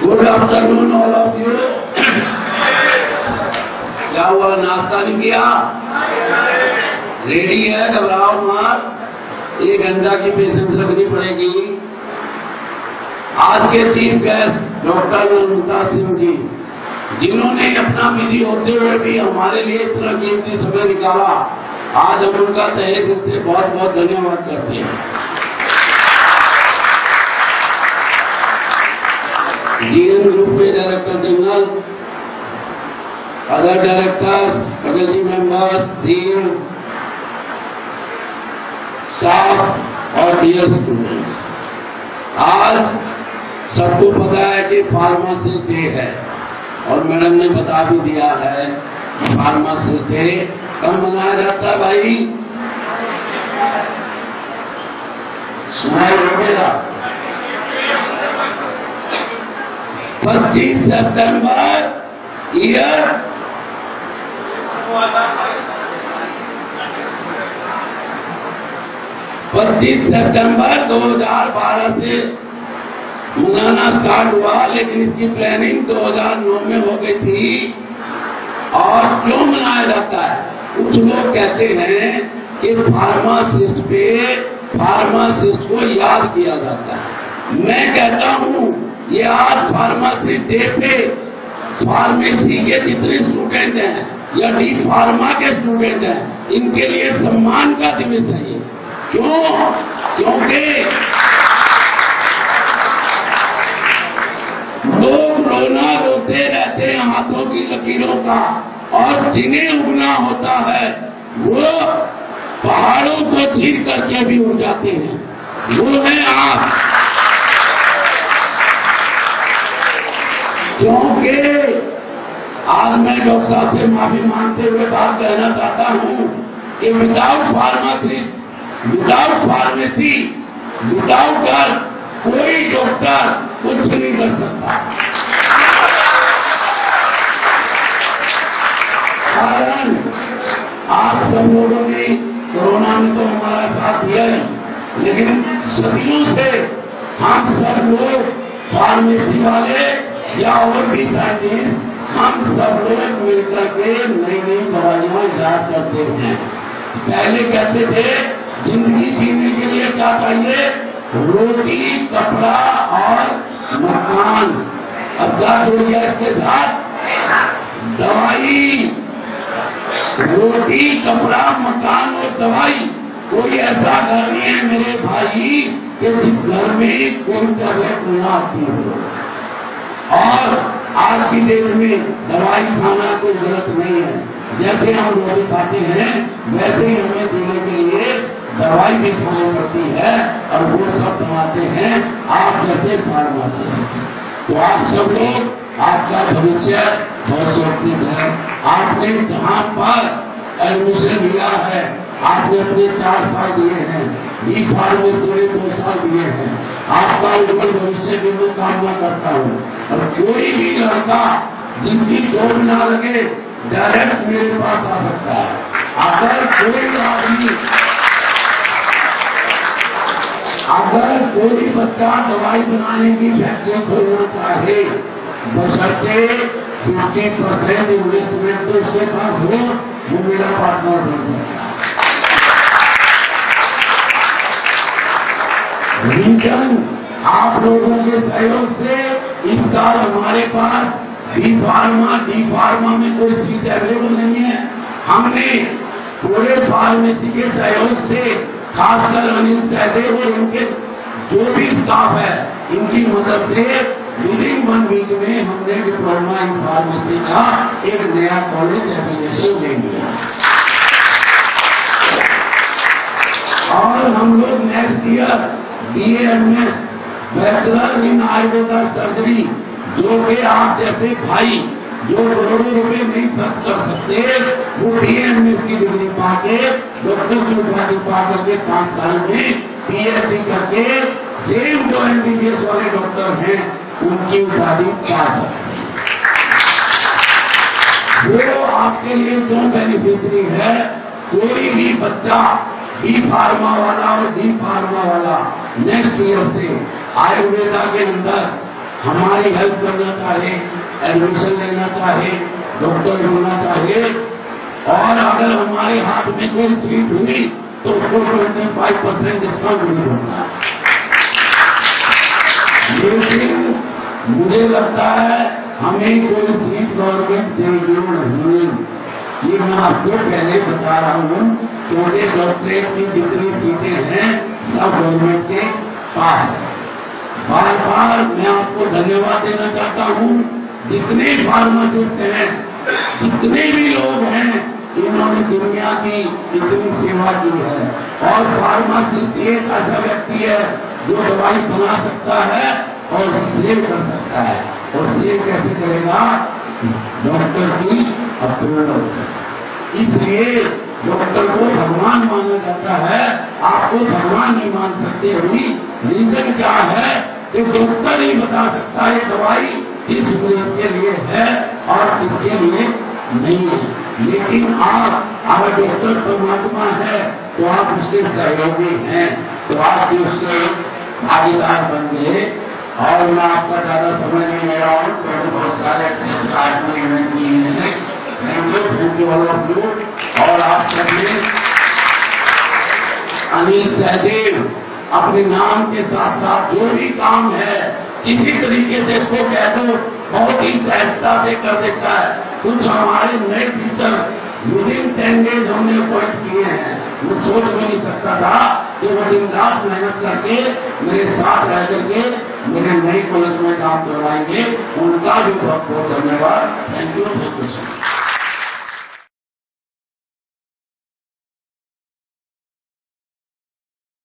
Good afternoon all of you. क्या हुआ, नाश्ता नहीं किया? रेडी है, घबराओ मत। 1 घंटा की पेशेंस रखनी पड़ेगी। आज के chief guest doctor Nanda Singh ji, जिन्होंने अपना बिजी होते हुए भी हमारे लिए इतना कीमती समय निकाला, आज हम उनका तहे दिल से बहुत बहुत धन्यवाद करते हैं। जीएन ग्रुप के director general, other directors, faculty members, dean, staff और डियर स्टूडेंट्स, आज सबको पता है कि फार्मासिस्ट डे है और मैडम ने बता भी दिया है फार्मासिस्ट डे कब मनाया जाता है भाई? स्माइल होगा 25 सितंबर ईयर 25 सितंबर 2012 से मनाना स्टार्ट हुआ, लेकिन इसकी प्लानिंग 2009 में हो गई थी। और क्यों मनाया जाता है? कुछ लोग कहते हैं कि फार्मासिस्ट पे फार्मासिस्ट को याद किया जाता है। मैं कहता हूं ये आज फार्मासिस्ट डे पे फार्मेसी के जितने स्टूडेंट हैं या डी फार्मा के स्टूडेंट हैं, इनके लिए सम्मान का दिवस है ये। क्यों? क्योंकि लोग रोना रोते रहते हैं हाथों की लकीरों का, और जिन्हें उगना होता है वो पहाड़ों को चीर करके भी उग जाते हैं। वो है आप। क्योंकि आज मैं डॉक्टर साहब से माफी मांगते हुए बात कहना चाहता हूं कि without pharmacist, without pharmacy, without डर कोई डॉक्टर कुछ नहीं कर सकता। कारण आप सब लोगों ने कोरोना में तो हमारा साथ दिया ही, लेकिन सदियों से हम सब लोग फार्मेसी वाले या और भी साइंटिस्ट, हम सब लोग मिलकर के नई नई दवाइयां इजाद करते हैं। पहले कहते थे जिंदगी जीने के लिए क्या चाहिए? रोटी, कपड़ा और मकान। अब क्या हो गया इसके साथ? दवाई। रोटी, कपड़ा, मकान और दवाई। कोई ऐसा घर नहीं है मेरे भाई कि जिस घर में कोई टैबलेट न आती हो। और आज की डेट में दवाई खाना कोई गलत नहीं है। जैसे हम रोटी खाते हैं वैसे ही हमें जीने के लिए दवाई भी खानी पड़ती है, और वो सब बनाते हैं आप जैसे फार्मासिस्ट। तो आप सब लोग, आपका भविष्य बहुत सुरक्षित है। आपने जहां पर एडमिशन लिया है, आपने अपने 4 साल दिए हैं, बी फार्मेसी में 2 साल दिए हैं। आपका उज्जवल भविष्य की मैं कामना करता हूँ। और कोई भी लड़का जिसकी दौड़ ना लगे डायरेक्ट मेरे पास आ सकता है। अगर कोई बच्चा दवाई बनाने की फैक्ट्री खोलना चाहे, बशर्ते 50% इन्वेस्टमेंट तो उसके पास हो, वो मेरा पार्टनर बन सकता है। रीजन आप लोगों के सहयोग से इस साल हमारे पास डी फार्मा में कोई सीट अवेलेबल नहीं है। हमने पूरे फार्मेसी के सहयोग से, खासकर अनिल सहदेव और उनके जो भी स्टाफ है, इनकी मदद से विदिन 1 वीक में हमने डिप्लोमा इन फार्मेसी का एक नया कॉलेज एप्लीकेशन ले लिया। और हम लोग next year BAMS bachelor in Ayurveda surgery, जो कि आप जैसे भाई जो करोड़ों रुपए नहीं खर्च कर सकते, वो BAMS की डिग्री पाके, डॉक्टर की उपाधि पा करके 5 साल में PhD करके सेम जो MBBS वाले डॉक्टर हैं उनकी उपाधि पा सकते हैं। वो आपके लिए क्यों बेनिफिशियरी है? कोई भी बच्चा बी फार्मा वाला और डी फार्मा वाला नेक्स्ट ईयर से आयुर्वेदा के अंदर हमारी हेल्प करना चाहे, एडमिशन लेना चाहे, डॉक्टर बनना चाहे, और अगर हमारे हाथ में कोई सीट हुई तो उसको 25% डिस्काउंट भी होता है। लेकिन मुझे लगता है हमें कोई सीट गवर्नमेंट देगी नहीं। ये मैं आपको पहले बता रहा हूँ, क्योंकि डॉक्टरेट की जितनी सीटें हैं सब गवर्नमेंट के पास है। बार बार मैं आपको धन्यवाद देना चाहता हूँ, जितने फार्मासिस्ट हैं, जितने भी लोग हैं, इन्होंने दुनिया की इतनी सेवा की है। और फार्मासिस्ट एक ऐसा व्यक्ति है जो दवाई बना सकता है और सेल कर सकता है। और सेल कैसे करेगा? डॉक्टर की अप्रूवल। इसलिए डॉक्टर को भगवान माना जाता है। आपको भगवान नहीं मान सकते हुई रीजन क्या है कि डॉक्टर ही बता सकता है दवाई किस मरीज के लिए है और किसके लिए नहीं है। लेकिन आप अगर डॉक्टर परमात्मा है तो आप उसके सहयोगी हैं, तो आप भी उसके भागीदार बन गए। और मैं आपका ज्यादा समय नहीं ले रहा हूँ, क्योंकि बहुत सारे अच्छे आदमी इवेंट किए हैं। Thank you all of you. और आप सबने अनिल सहदेव अपने नाम के साथ साथ जो भी काम है इसी तरीके से इसको कह दो, बहुत ही सहजता से कर देता है। कुछ हमारे नए टीचर विदिन 10 डेज हमने अपॉइंट किए हैं। मैं सोच भी नहीं सकता था कि वो दिन रात मेहनत करके मेरे साथ रह करके मेरे नए कॉलेज में काम करवाएंगे। उनका भी बहुत बहुत धन्यवाद। Thank you.